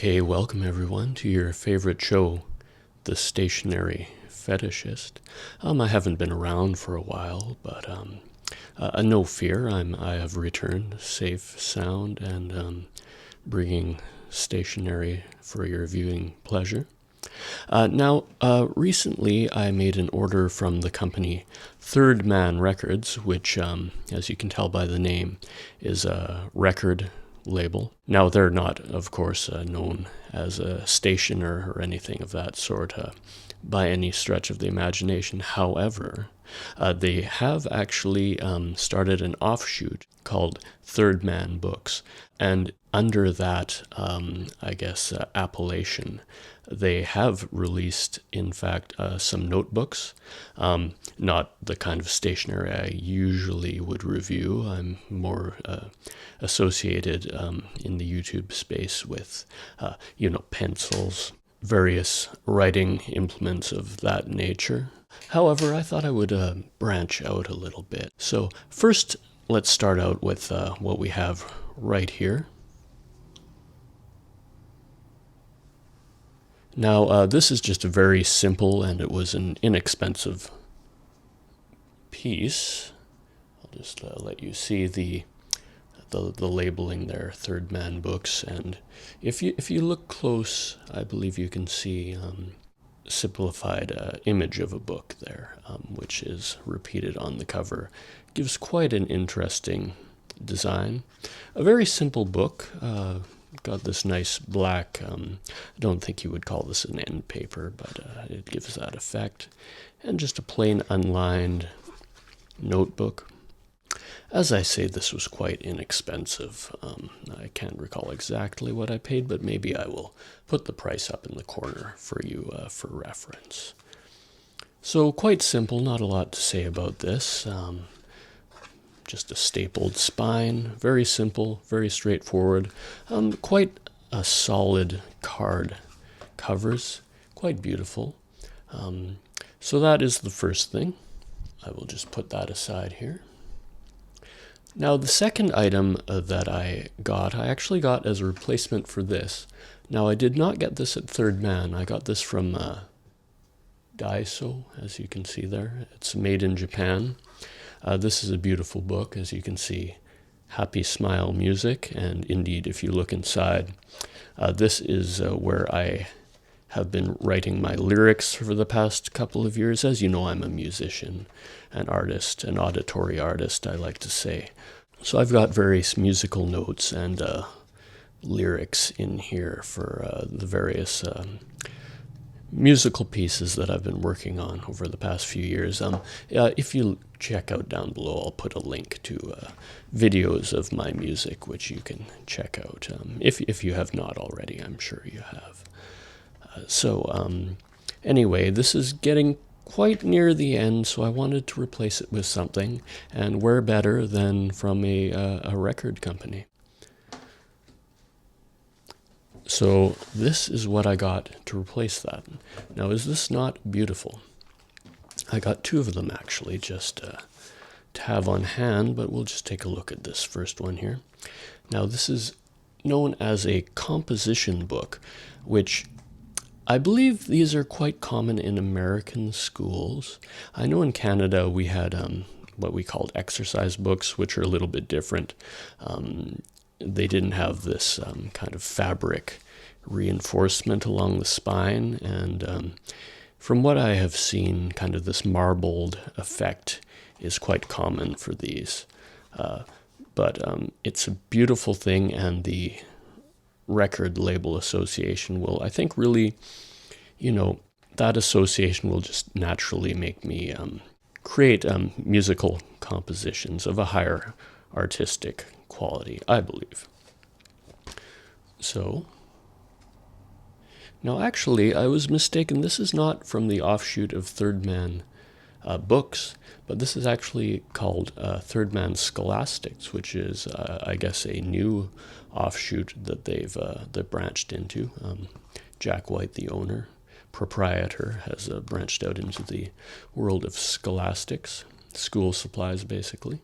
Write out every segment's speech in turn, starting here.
Okay, welcome everyone to your favorite show, the Stationery Fetishist. I haven't been around for a while, but no fear, I have returned safe, sound, and bringing stationery for your viewing pleasure. Recently I made an order from the company Third Man Records, which, as you can tell by the name, is a record label. Now, they're not, of course, known as a stationer or anything of that sort by any stretch of the imagination. However, they have actually started an offshoot called Third Man Books, and under that, appellation, they have released, in fact, some notebooks. Not the kind of stationery I usually would review. I'm more associated in the YouTube space with, pencils, various writing implements of that nature. However, I thought I would branch out a little bit. So first, let's start out with what we have right here. Now, this is just a very simple, and it was an inexpensive piece. I'll just let you see the labeling there, Third Man Books, and if you look close, I believe you can see simplified image of a book there, which is repeated on the cover. Gives quite an interesting design. A very simple book. Got this nice black, I don't think you would call this an end paper, but it gives that effect. And just a plain unlined notebook. As I say, this was quite inexpensive. I can't recall exactly what I paid, but maybe I will put the price up in the corner for you for reference. So quite simple, not a lot to say about this. Just a stapled spine, very simple, very straightforward. Quite a solid card covers, quite beautiful. So that is the first thing. I will just put that aside here. Now the second item that I actually got as a replacement for this. Now I did not get this at Third Man. I got this from Daiso, as you can see there. It's made in Japan. This is a beautiful book, as you can see. Happy Smile music, and indeed, if you look inside, this is where I have been writing my lyrics for the past couple of years. As you know, I'm a musician, an artist, an auditory artist, I like to say. So I've got various musical notes and lyrics in here for the various musical pieces that I've been working on over the past few years. If you check out down below, I'll put a link to videos of my music, which you can check out. If you have not already, I'm sure you have. Anyway, this is getting quite near the end, so I wanted to replace it with something, and where better than from a record company. So this is what I got to replace that. Now, is this not beautiful? I got two of them, actually, just to have on hand, but we'll just take a look at this first one here. Now, this is known as a composition book, which I believe these are quite common in American schools. I know in Canada we had what we called exercise books, which are a little bit different. They didn't have this kind of fabric reinforcement along the spine, and from what I have seen, kind of this marbled effect is quite common for these. But it's a beautiful thing, and the Record Label Association will, I think, really, that association will just naturally make me create musical compositions of a higher artistic quality, I believe. So, now actually, I was mistaken. This is not from the offshoot of Third Man Books, but this is actually called Third Man Scholastics, which is, I guess, a new offshoot that they've branched into. Jack White, the owner, proprietor, has branched out into the world of scholastics, school supplies, basically.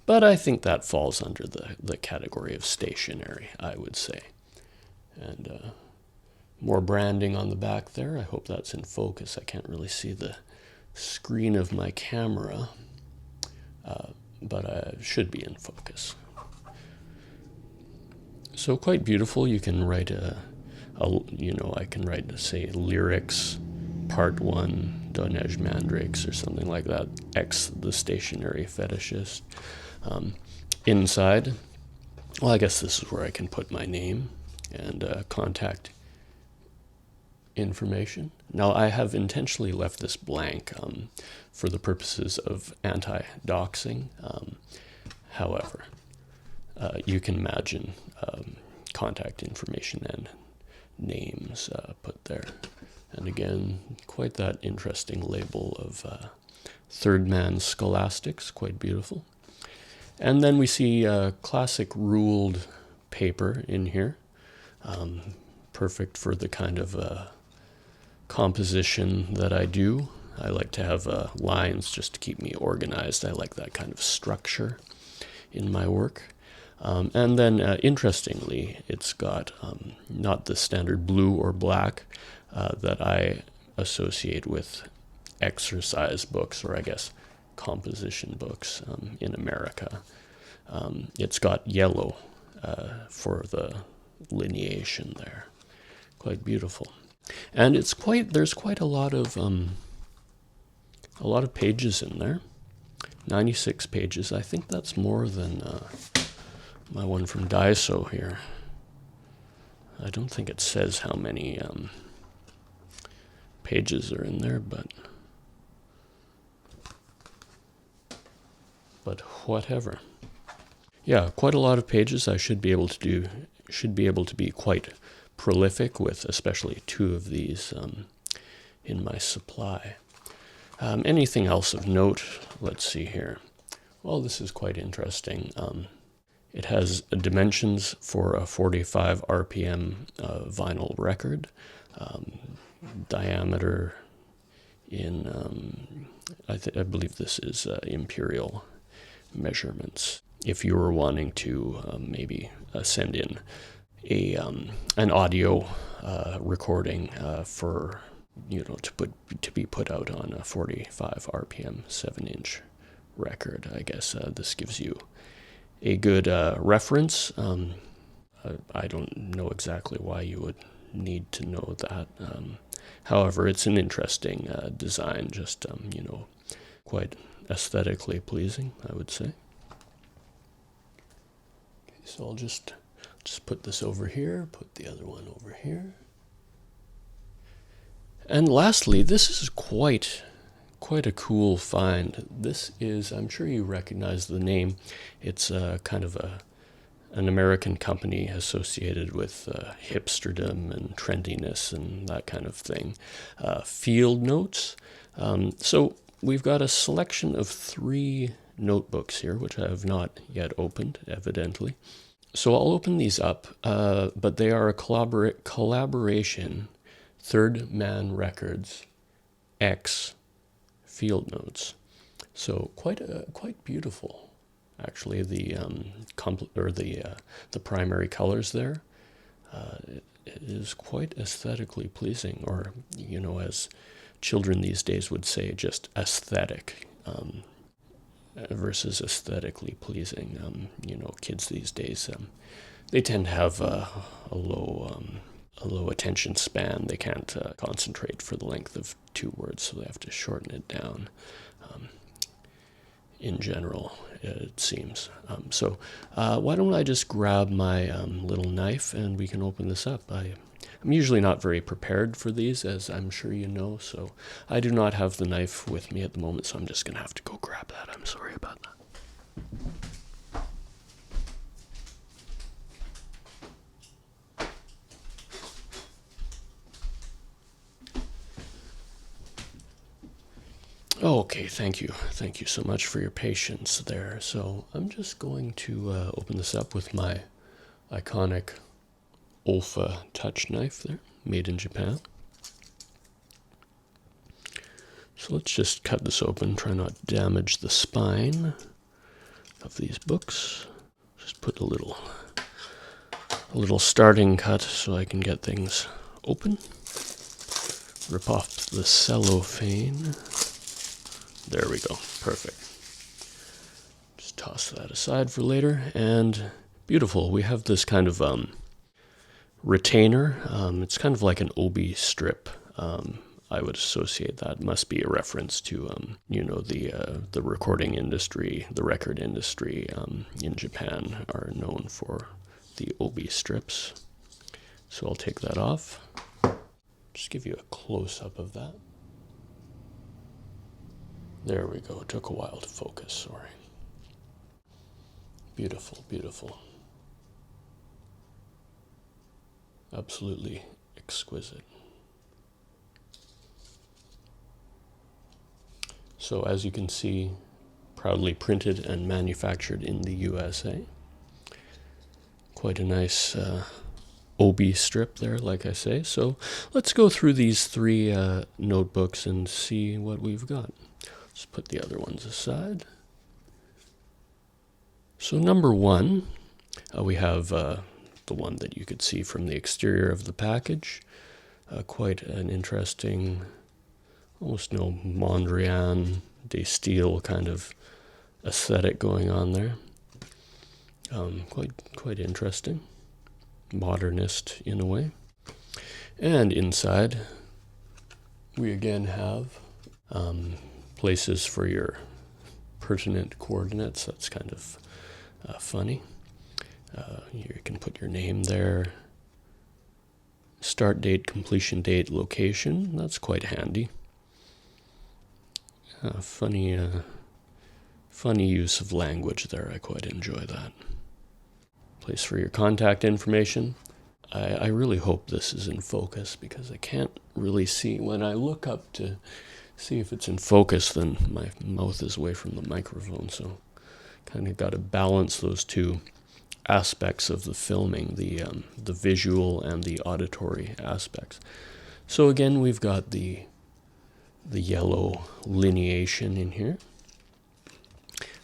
But I think that falls under the category of stationery, I would say. And More branding on the back there. I hope that's in focus. I can't really see the screen of my camera, but it should be in focus. So quite beautiful. You can write I can write, say, lyrics, part 1, Donej Mandrakes, or something like that, X the Stationery Fetishist. Inside, well, I guess this is where I can put my name and contact information. Now, I have intentionally left this blank for the purposes of anti-doxing. However, you can imagine contact information and names put there. And again, quite that interesting label of third man scholastics, quite beautiful. And then we see classic ruled paper in here, perfect for the kind of composition that I do. I like to have lines just to keep me organized. I like that kind of structure in my work. And then, interestingly, it's got not the standard blue or black that I associate with exercise books, or I guess composition books in America. It's got yellow for the lineation there. Quite beautiful. And there's quite a lot of pages in there. 96 pages. I think that's more than my one from Daiso here. I don't think it says how many pages are in there, but whatever. Yeah, quite a lot of pages. I should be able to be quite prolific with especially 2 of these in my supply. Anything else of note? Let's see here. Well, this is quite interesting. It has dimensions for a 45 RPM vinyl record, diameter in, I believe this is imperial measurements. If you were wanting to maybe send in an audio recording for to be put out on a 45 RPM 7-inch record, I guess this gives you a good reference. I don't know exactly why you would need to know that. However, it's an interesting design, just quite aesthetically pleasing, I would say. Okay, so I'll just put this over here, put the other one over here. And lastly, this is quite a cool find. This is, I'm sure you recognize the name. It's kind of an American company associated with hipsterdom and trendiness and that kind of thing. Field Notes. So we've got a selection of 3 notebooks here, which I have not yet opened, evidently. So I'll open these up, but they are a collaboration, Third Man Records, X Field Notes. So quite beautiful, actually. The the primary colors there, it is quite aesthetically pleasing, or as children these days would say, just aesthetic. Versus aesthetically pleasing. Kids these days, they tend to have a low attention span. They can't concentrate for the length of 2 words, so they have to shorten it down. In general, it seems. So why don't I just grab my little knife and we can open this up. I'm usually not very prepared for these, as I'm sure you know, so I do not have the knife with me at the moment, so I'm just going to have to go grab that. I'm sorry about that. Okay, thank you. Thank you so much for your patience there. So I'm just going to open this up with my iconic Olfa touch knife there, made in Japan. So let's just cut this open, try not to damage the spine of these books. Just put a little starting cut so I can get things open. Rip off the cellophane. There we go. Perfect. Just toss that aside for later. And beautiful. We have this kind of retainer. It's kind of like an obi strip. I would associate that. Must be a reference to, the recording industry, the record industry in Japan are known for the obi strips. So I'll take that off. Just give you a close-up of that. There we go. It took a while to focus, sorry. Beautiful, beautiful. Absolutely exquisite. So as you can see, proudly printed and manufactured in the USA. Quite a nice obi strip there, like I say. So let's go through these three notebooks and see what we've got. Let's put the other ones aside. So number one, we have the one that you could see from the exterior of the package. Quite an interesting, almost no Mondrian de Style kind of aesthetic going on there. Quite interesting. Modernist in a way. And inside, we again have places for your pertinent coordinates. That's kind of funny. You can put your name there. Start date, completion date, location. That's quite handy. Funny use of language there. I quite enjoy that. Place for your contact information. I really hope this is in focus because I can't really see. When I look up to see if it's in focus, then my mouth is away from the microphone, so kind of got to balance those two aspects of the filming, the visual and the auditory aspects. So again, we've got the yellow lineation in here.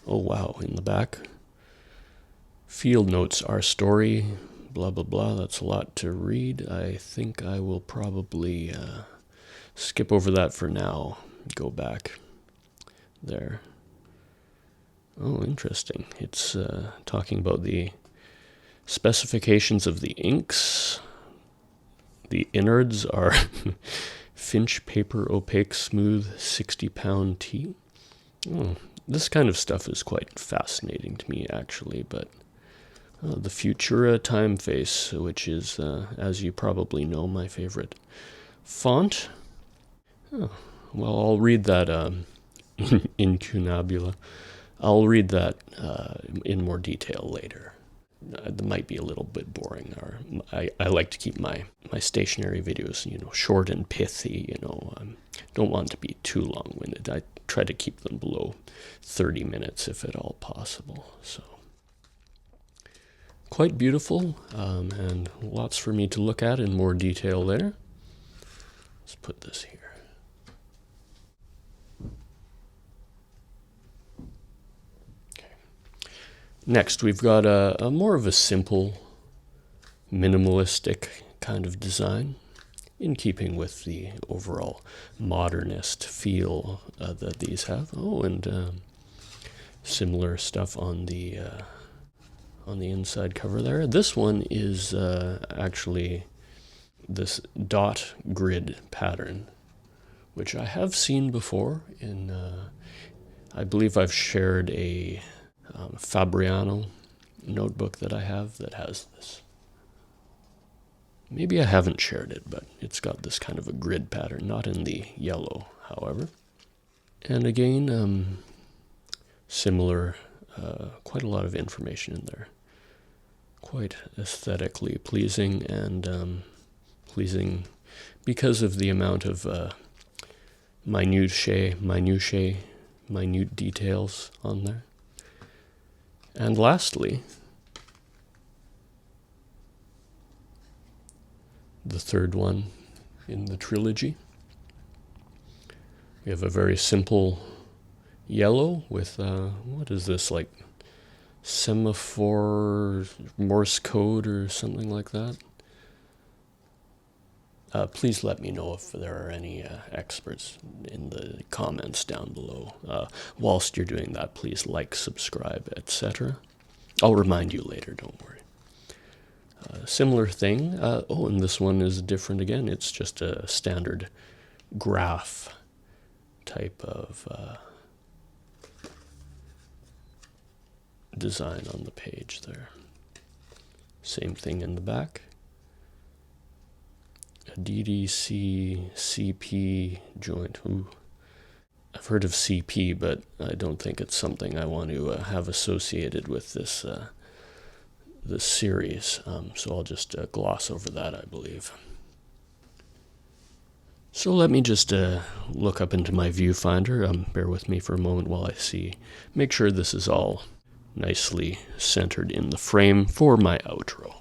Oh wow, in the back. Field notes, our story, blah, blah, blah. That's a lot to read. I think I will probably skip over that for now. Go back there. Oh, interesting. It's talking about the specifications of the inks. The innards are Finch paper opaque smooth 60-pound tea. Oh, this kind of stuff is quite fascinating to me, actually, but the Futura typeface, which is, as you probably know, my favorite font. Oh, well, I'll read that in Cunabula. I'll read that in more detail later. It might be a little bit boring. Or I like to keep my stationery videos, short and pithy. Don't want to be too long-winded. I try to keep them below 30 minutes if at all possible. So quite beautiful, and lots for me to look at in more detail there. Let's put this here. Next, we've got a more of a simple, minimalistic kind of design, in keeping with the overall modernist feel that these have. Oh, and similar stuff on the inside cover there. This one is actually this dot grid pattern, which I have seen before in, I believe I've shared a Fabriano notebook that I have that has this. Maybe I haven't shared it, but it's got this kind of a grid pattern, not in the yellow, however. And again, similar, quite a lot of information in there. Quite aesthetically pleasing, and pleasing because of the amount of minute details on there. And lastly, the third one in the trilogy. We have a very simple yellow with, what is this, like semaphore Morse code or something like that? Please let me know if there are any experts in the comments down below. Whilst you're doing that, please like, subscribe, etc. I'll remind you later, don't worry. Similar thing. Oh, and this one is different again. It's just a standard graph type of design on the page there. Same thing in the back. A DDC CP joint. Ooh. I've heard of CP, but I don't think it's something I want to have associated with this this series. So I'll just gloss over that, I believe. So let me just look up into my viewfinder. Bear with me for a moment while I make sure this is all nicely centered in the frame for my outro.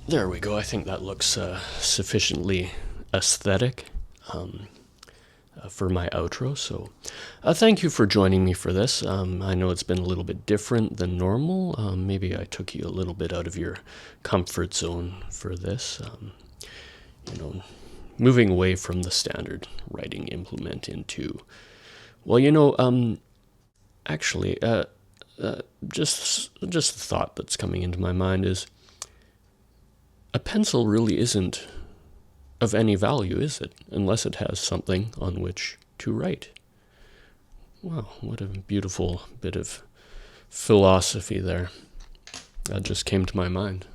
There we go. I think that looks sufficiently aesthetic for my outro. So thank you for joining me for this. I know it's been a little bit different than normal. Maybe I took you a little bit out of your comfort zone for this. Moving away from the standard writing implement into, well, actually, just a thought that's coming into my mind is, a pencil really isn't of any value, is it? Unless it has something on which to write. Wow, what a beautiful bit of philosophy there. That just came to my mind.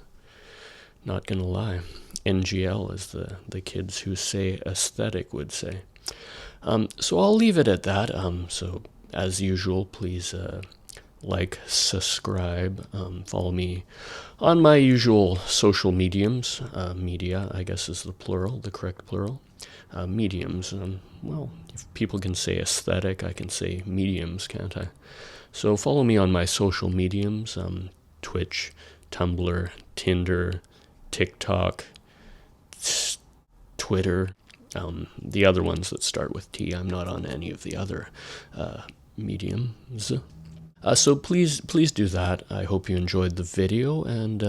Not gonna lie. NGL, as the kids who say aesthetic would say. So I'll leave it at that. So as usual, please like, subscribe, follow me on my usual social mediums. Media, I guess, is the correct plural. Mediums. Well, if people can say aesthetic, I can say mediums, can't I? So follow me on my social mediums, Twitch, Tumblr, Tinder, TikTok, Twitter, the other ones that start with T. I'm not on any of the other mediums. So please do that. I hope you enjoyed the video, and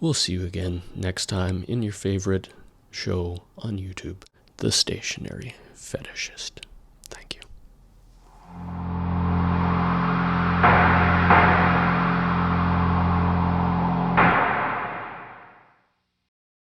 we'll see you again next time in your favorite show on YouTube, The Stationery Fetishist.